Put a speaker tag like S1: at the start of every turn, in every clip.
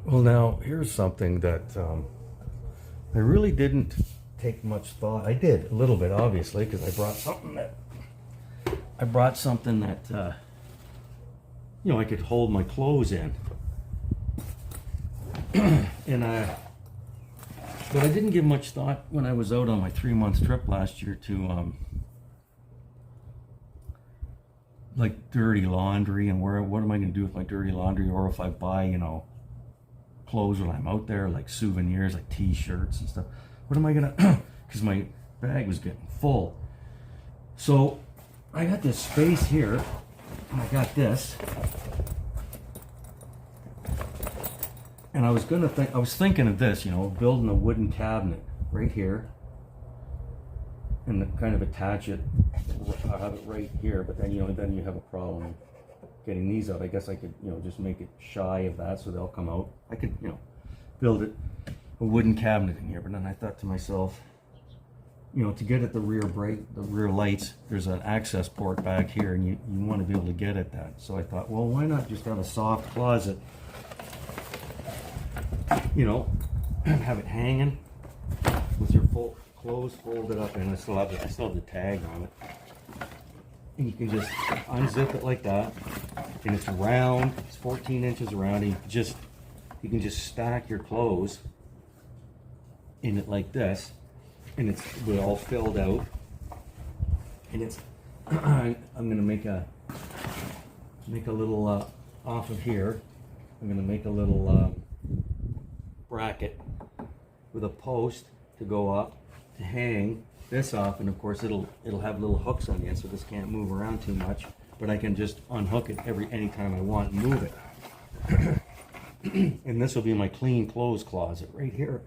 S1: Well, now here's something that I really didn't take much thought. I did a little bit, obviously, because I brought something that you know, I could hold my clothes in, and but I didn't give much thought when I was out on my 3-month trip last year to like dirty laundry and what am I going to do with my dirty laundry, or if I buy, you know, clothes when I'm out there, like souvenirs, like t-shirts and stuff. What am I gonna, because my bag was getting full. So I got this space here, and I got this, and I was thinking of this, you know, building a wooden cabinet right here, and kind of attach it. I have it right here, but then, you know, then you have a problem getting these out. I guess I could, you know, just make it shy of that so they'll come out. I could, you know, build a wooden cabinet in here. But then I thought to myself, you know, to get at the rear lights, there's an access port back here, and you want to be able to get at that. So I thought, well, why not just have a soft closet, you know, have it hanging with your full clothes folded up, and I still have the tag on it. And you can just unzip it like that, and it's round. It's 14 inches around, and you can just stack your clothes in it like this, and we're all filled out. And it's I'm gonna make a little off of here. I'm gonna make a little bracket with a post to go up to hang this off, and of course it'll have little hooks on the end, so this can't move around too much, but I can just unhook it anytime I want and move it. And this will be my clean clothes closet right here.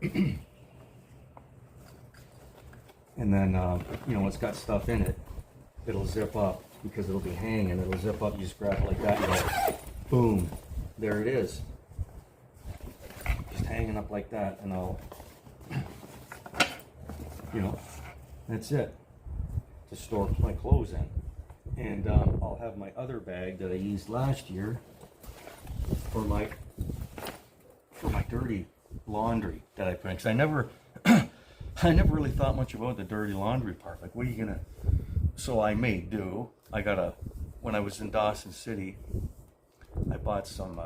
S1: And then you know, it's got stuff in it, it'll zip up because it'll be hanging. It'll zip up, you just grab it like that, and go, boom, there it is, just hanging up like that. And I'll, you know, that's it, to store my clothes in. And I'll have my other bag that I used last year for my dirty laundry that I put in, because I never really thought much about the dirty laundry part. Like, what are you gonna? So I made do. When I was in Dawson City, I bought some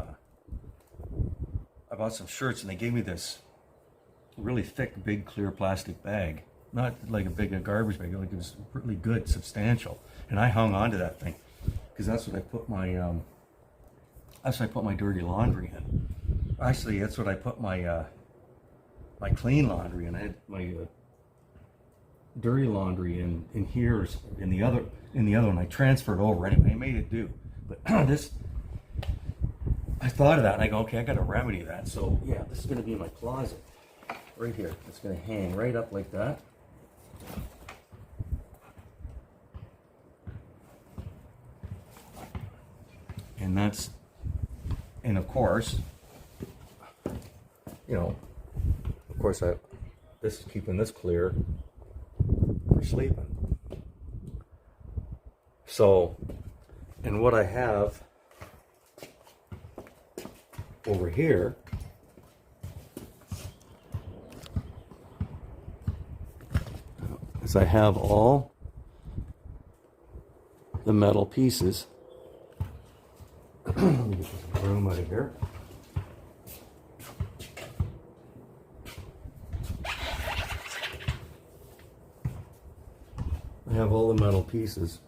S1: shirts, and they gave me this really thick, big, clear plastic bag. Not like a garbage bag, like it was really good, substantial. And I hung on to that thing because that's what I put my dirty laundry in. Actually, that's what I put my clean laundry in. I had my dirty laundry in here, in the other one. I transferred over anyway. I made it do. But this, I thought of that, and I go, okay, I got to remedy that. So yeah, this is going to be in my closet right here. It's going to hang right up like that. And of course, you know, this is keeping this clear for sleeping. So, and what I have over here is I have all the metal pieces. Let me get this broom out of here. I have all the metal pieces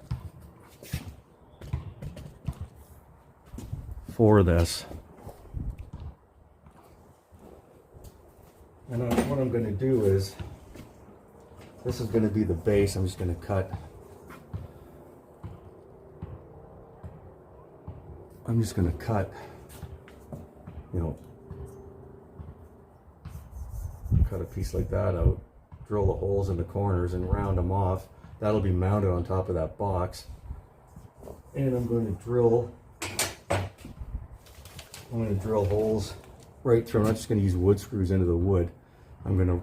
S1: for this. And what I'm going to do is, this is going to be the base. I'm just going to cut. I'm just going to cut, you know, cut a piece like that out, drill the holes in the corners and round them off. That'll be mounted on top of that box. And I'm going to drill holes right through. I'm not just going to use wood screws into the wood. I'm going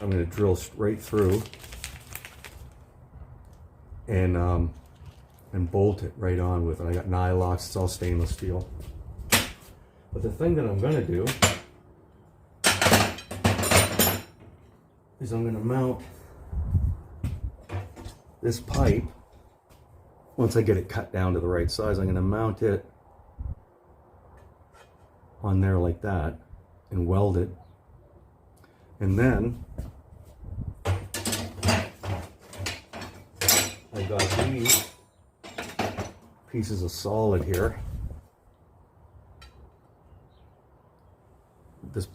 S1: to drill right through and bolt it right on with it. I got nylocks, it's all stainless steel. But the thing that I'm going to do is I'm going to mount this pipe. Once I get it cut down to the right size, I'm going to mount it on there like that and weld it. And then I got these pieces of solid here.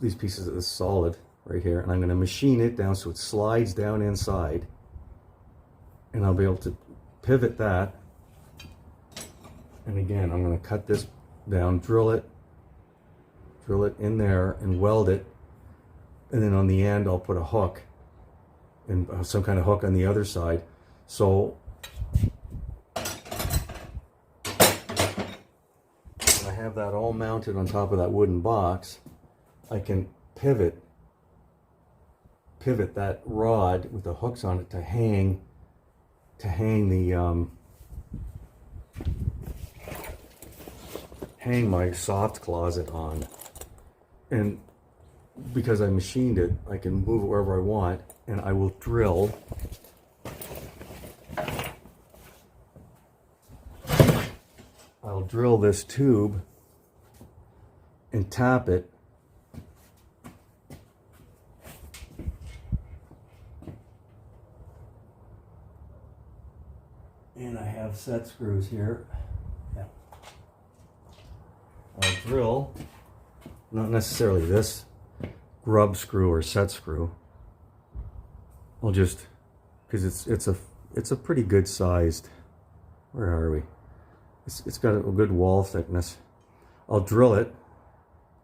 S1: These pieces of this solid right here, and I'm going to machine it down so it slides down inside, and I'll be able to pivot that. And again, I'm going to cut this down, drill it in there and weld it, and then on the end I'll put a hook and some kind of hook on the other side. So I have that all mounted on top of that wooden box. I can pivot that rod with the hooks on it to hang the hang my soft closet on. And because I machined it, I can move it wherever I want, and I will drill this tube and tap it and I have set screws here. Yeah. I'll drill, not necessarily this grub screw or set screw. I'll just, because it's a pretty good sized, where are we? It's got a good wall thickness. I'll drill it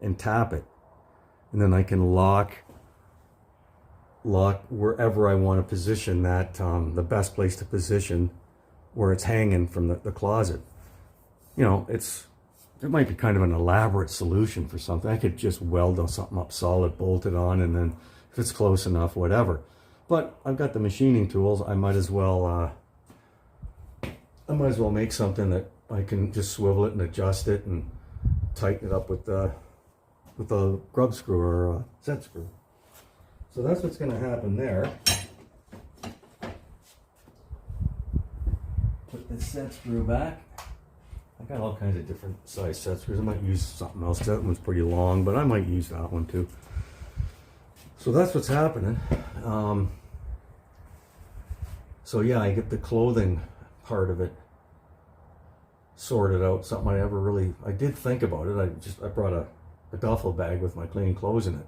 S1: and tap it, and then I can lock wherever I want to position that, the best place to position where it's hanging from the closet. You know, it might be kind of an elaborate solution for something. I could just weld something up solid, bolt it on, and then if it's close enough, whatever. But I've got the machining tools. I might as well make something that I can just swivel it and adjust it and tighten it up with the grub screw or a set screw. So that's what's going to happen there. Put this set screw back. I got all kinds of different size set screws. I might use something else. That one's pretty long, but I might use that one too. So that's what's happening. So yeah, I get the clothing part of it sorted out. Something I did think about it. I brought a duffel bag with my clean clothes in it,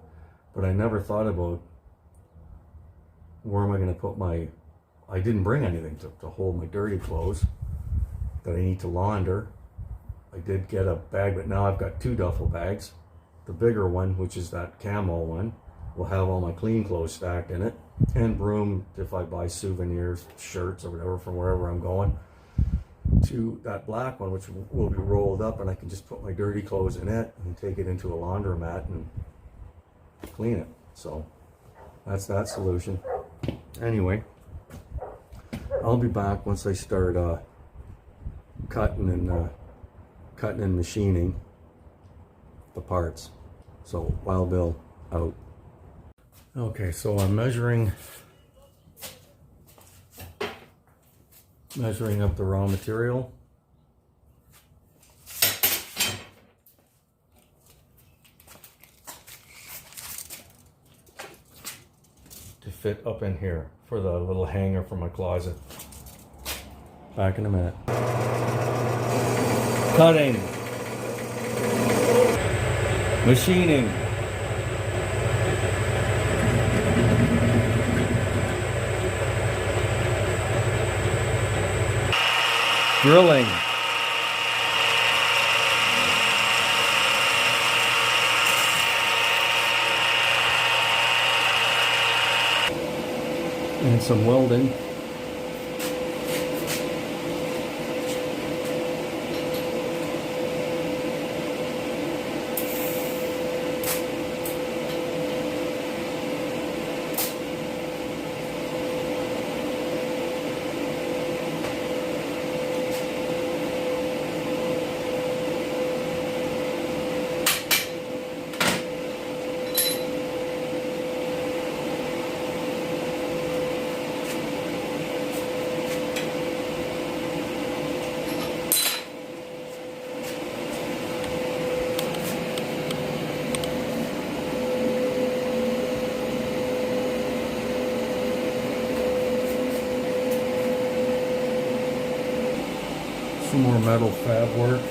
S1: but I never thought about where am I going to put I didn't bring anything to hold my dirty clothes that I need to launder. I did get a bag, but now I've got two duffel bags. The bigger one, which is that camo one, will have all my clean clothes stacked in it, and room if I buy souvenirs, shirts or whatever from wherever I'm going, to that black one, which will be rolled up, and I can just put my dirty clothes in it and take it into a laundromat and clean it. So that's that solution. Anyway, I'll be back once I start cutting and machining the parts. So Wild Bill out. Okay, so I'm measuring up the raw material. To fit up in here for the little hanger for my closet. Back in a minute. Cutting. Machining. Drilling. And some welding. some more metal fab work.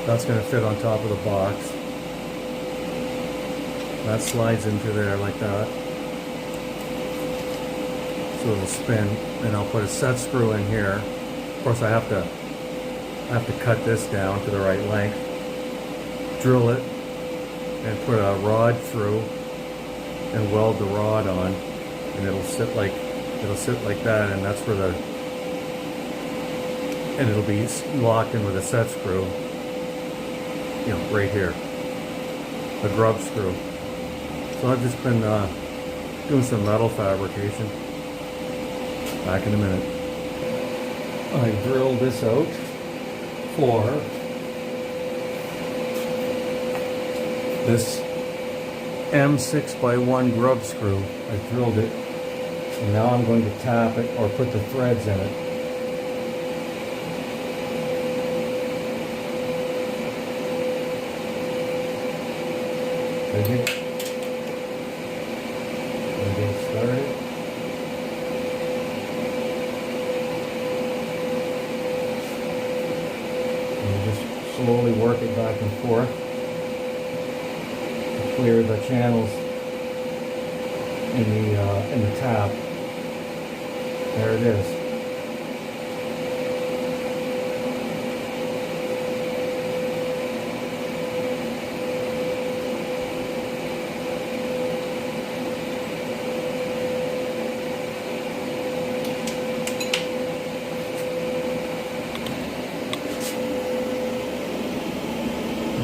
S1: That's going to fit on top of the box. That slides into there like that. So it'll spin, and I'll put a set screw in here. Of course, I have to cut this down to the right length, drill it, and put a rod through, and weld the rod on, and it'll sit like that, and that's where and it'll be locked in with a set screw, you know, right here, a grub screw. So I've just been doing some metal fabrication. Back in a minute. I drilled this out for this M6x1 grub screw. I drilled it, and now I'm going to tap it or put the threads in it. Okay. Get it started. Slowly work it back and forth to clear the channels in the tap. There it is.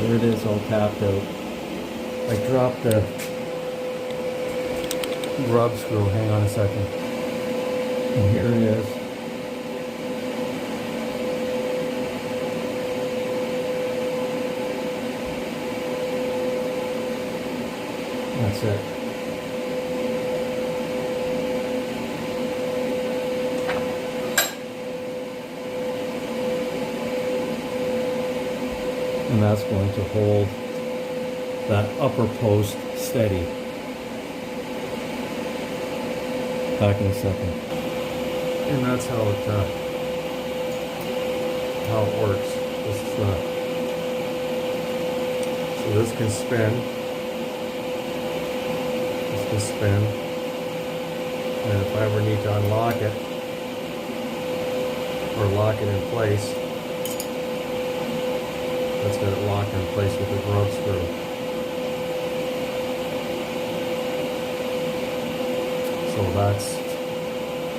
S1: There it is, all tapped out. I dropped the grub screw. Hang on a second. And here it is. That's it. And that's going to hold that upper post steady. Back in a second. And that's how it works. So this can spin. This can spin. And if I ever need to unlock it or lock it in place, that's got it locked in place with the grub screw. So that's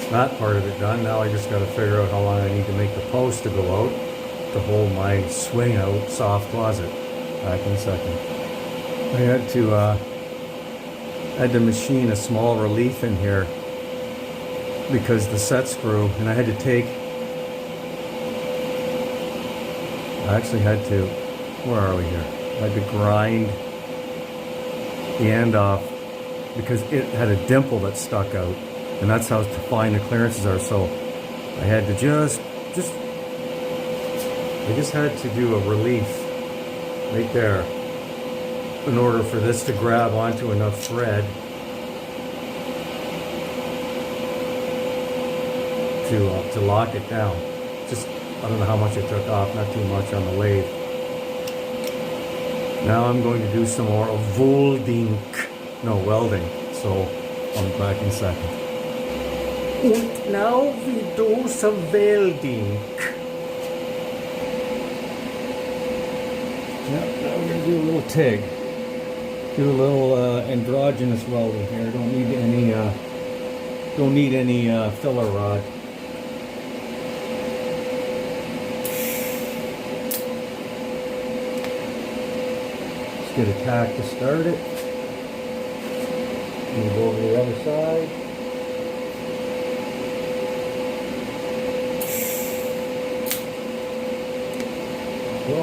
S1: that part of it done. Now I just got to figure out how long I need to make the post to go out to hold my swing out soft closet. Back in a second. I had to machine a small relief in here because the set screw, and I had to take. I actually had to, where are we here? I had to grind the end off because it had a dimple that stuck out, and that's how fine the clearances are. So I had to I just had to do a relief right there in order for this to grab onto enough thread to lock it down. Just, I don't know how much it took off, not too much on the lathe. Now I'm going to do some more welding. So I'll be back in a second. And now we do some welding. Now we're going to do a little TIG. Do a little androgynous welding here. Don't need any filler rod. Get a tack to start it. And go over to the other side. Go.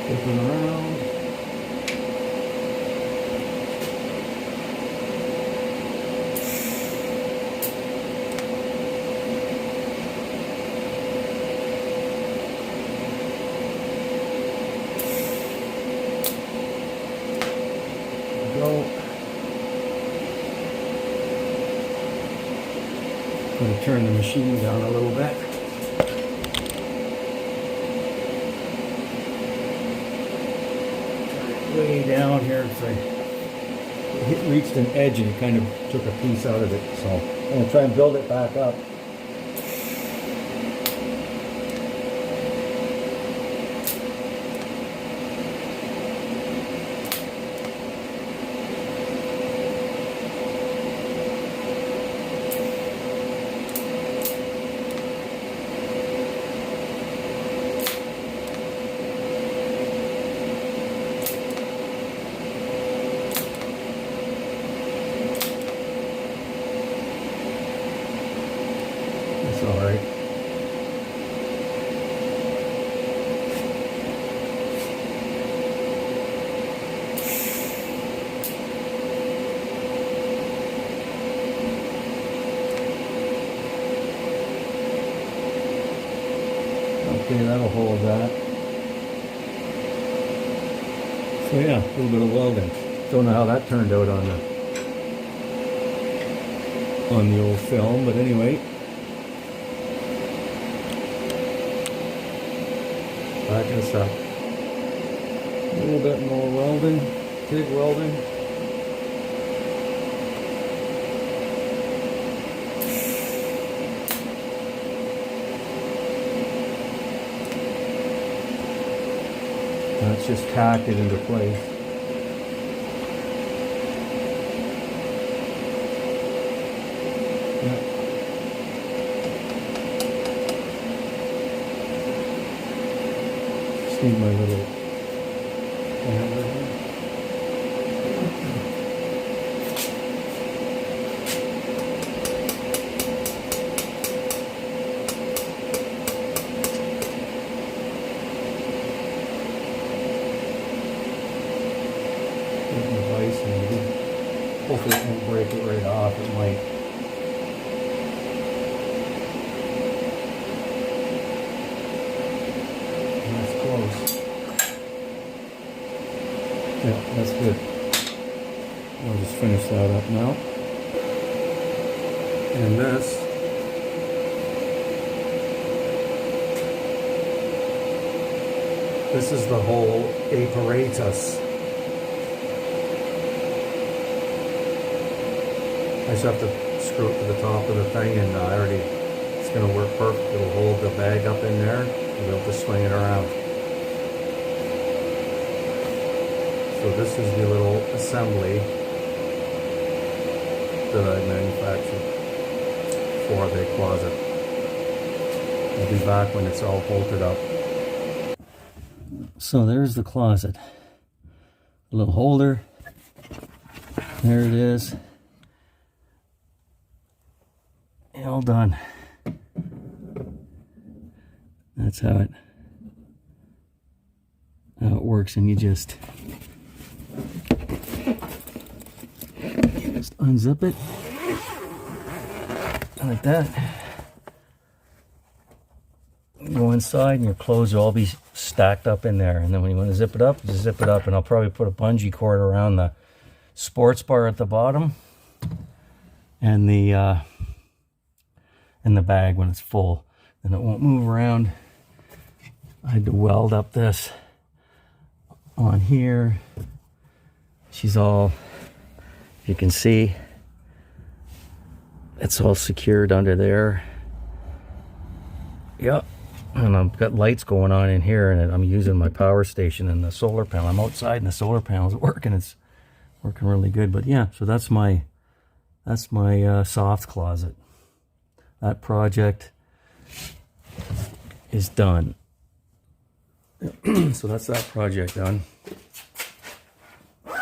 S1: Flipping around.
S2: I'm going to turn the machine down a little bit. Way down here, so it reached an edge and it kind of took a piece out of it. So I'm going to try and build it back up. It's all right. Okay, that'll hold that. So yeah, a little bit of welding. Don't know how that turned out on the old film, but anyway. Back this up. A little bit more welding, TIG welding. Let's just tack it into place. Yeah. Just need my little hammer here. Hopefully it won't break it right off. It might. And that's close. Yeah, that's good. I'll just finish that up now. And this is the whole apparatus. I just have to screw it to the top of the thing, and it's going to work perfect. It'll hold the bag up in there, and we'll just swing it around. So this is the little assembly that I manufactured for the closet. I'll be back when it's all bolted up. So there's the closet. A little holder. There it is. All done. That's how it works, and you just unzip it like that. Go inside, and your clothes will all be stacked up in there. And then when you want to zip it up, just zip it up. And I'll probably put a bungee cord around the sports bar at the bottom, and the bag when it's full, then it won't move around. I had to weld up this on here. She's all, you can see, it's all secured under there. Yep. And I've got lights going on in here, and I'm using my power station and the solar panel. I'm outside and the solar panel's working. It's working really good. But yeah, so that's my soft closet. That project is done. So that's that project done. There's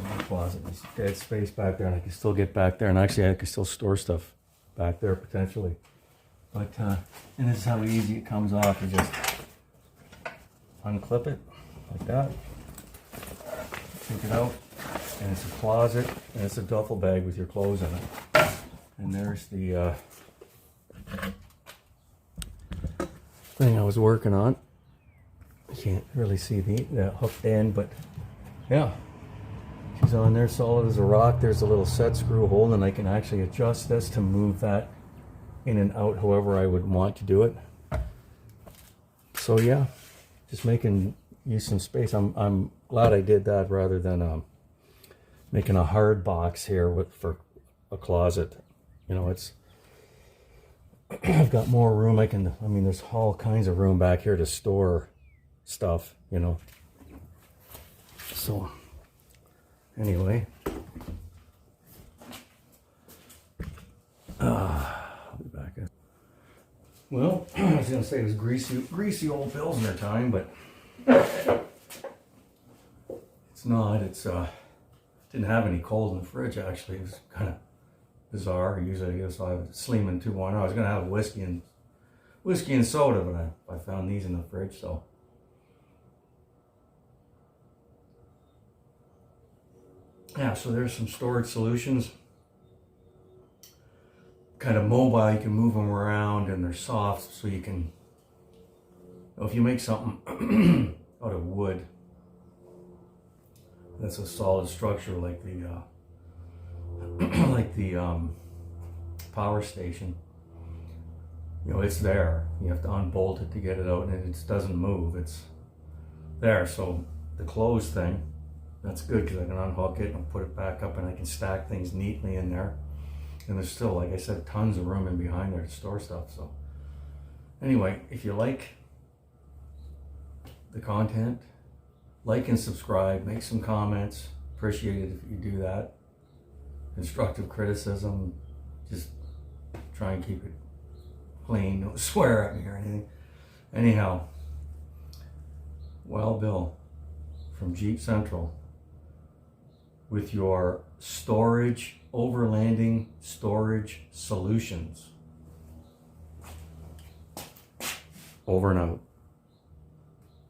S2: my closet. There's dead space back there, and I can still get back there. And actually, I can still store stuff back there potentially. But and this is how easy it comes off. You just unclip it like that. Take it out, and it's a closet, and it's a duffel bag with your clothes in it. And there's the thing I was working on. You can't really see the hooked end, but yeah, These on there solid as a rock. There's a little set screw hole, and I can actually adjust this to move that in and out however I would want to do it. So yeah, just making use some space. I'm glad I did that rather than making a hard box here for a closet. You know, it's I've got more room. I mean, there's all kinds of room back here to store stuff, you know. So anyway, I'll be back. Well, I was gonna say it was greasy old Pilsner time, but it's not. It's didn't have any cold in the fridge actually. It was kind of bizarre. Usually I guess I have a Sleeman 2.0. I was gonna have whiskey and soda, but I found these in the fridge, so. Yeah, so there's some storage solutions. Kind of mobile, you can move them around, and they're soft, so you can, if you make something out of wood that's a solid structure like the power station, you know, it's there. You have to unbolt it to get it out, and it doesn't move. It's there. So the clothes thing, that's good because I can unhook it and put it back up, and I can stack things neatly in there. And there's still, like I said, tons of room in behind there to store stuff. So anyway, if you like the content, like and subscribe, make some comments. Appreciate it if you do that. Constructive criticism, just try and keep it clean. Don't swear at me or anything. Anyhow, well, Bill from Jeep Central with your overlanding storage solutions. Over and out.